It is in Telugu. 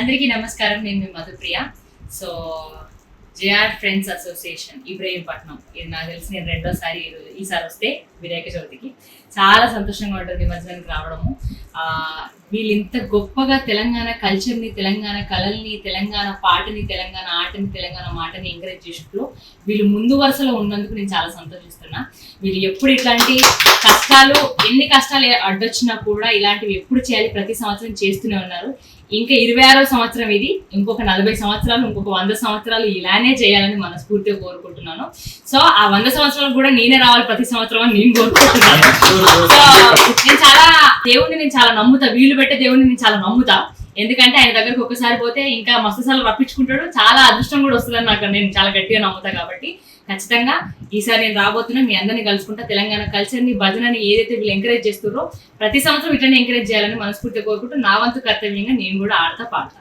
అందరికీ నమస్కారం. నేను మీ Madhupriya. So JR friends association Ibrahimpatnam, ఇది నాకు తెలిసి నేను రెండోసారి ఈసారి వస్తే వినాయక చవితికి చాలా సంతోషంగా ఉంటుంది నిమజ్జనానికి రావడము. వీళ్ళు ఇంత గొప్పగా తెలంగాణ కల్చర్ని, తెలంగాణ కళల్ని, తెలంగాణ పాటని, తెలంగాణ ఆటని, తెలంగాణ మాటని ఎంకరేజ్ చేసినట్లు వీళ్ళు ముందు వరుసలో ఉన్నందుకు నేను చాలా సంతోషిస్తున్నా. వీళ్ళు ఎప్పుడు ఇట్లాంటి కష్టాలు, ఎన్ని కష్టాలు అడ్డొచ్చినా కూడా ఇలాంటివి ఎప్పుడు చేయాలి, ప్రతి సంవత్సరం చేస్తూనే ఉన్నారు. ఇంకా 26వ సంవత్సరం ఇది. ఇంకొక 40 సంవత్సరాలు, ఇంకొక 100 సంవత్సరాలు ఇలానే చేయాలని మనస్ఫూర్తిగా కోరుకుంటున్నాను. సో ఆ 100 సంవత్సరాలు కూడా నేనే రావాలి ప్రతి సంవత్సరం అని నేను కోరుకుంటున్నాను. సో నేను చాలా నమ్ముతా, వీళ్ళు పెట్టే దేవుడిని నేను చాలా నమ్ముతా. ఎందుకంటే ఆయన దగ్గరకు ఒక్కసారి పోతే ఇంకా మస్తు సార్లు రప్పించుకుంటాడు, చాలా అదృష్టం కూడా వస్తుందని నాకు నేను చాలా గట్టిగా నమ్ముతా. కాబట్టి ఖచ్చితంగా ఈసారి నేను రాబోతున్నా, మీ అందరినీ కలుసుకుంటా. తెలంగాణ కల్చర్ని, భజనని ఏదైతే వీళ్ళు ఎంకరేజ్ చేస్తున్నారో ప్రతి సంవత్సరం ఇట్లనే ఎంకరేజ్ చేయాలని మనస్ఫూర్తిగా కోరుకుంటూ నా వంతు కర్తవ్యంగా నేను కూడా ఆడతా పాడతా.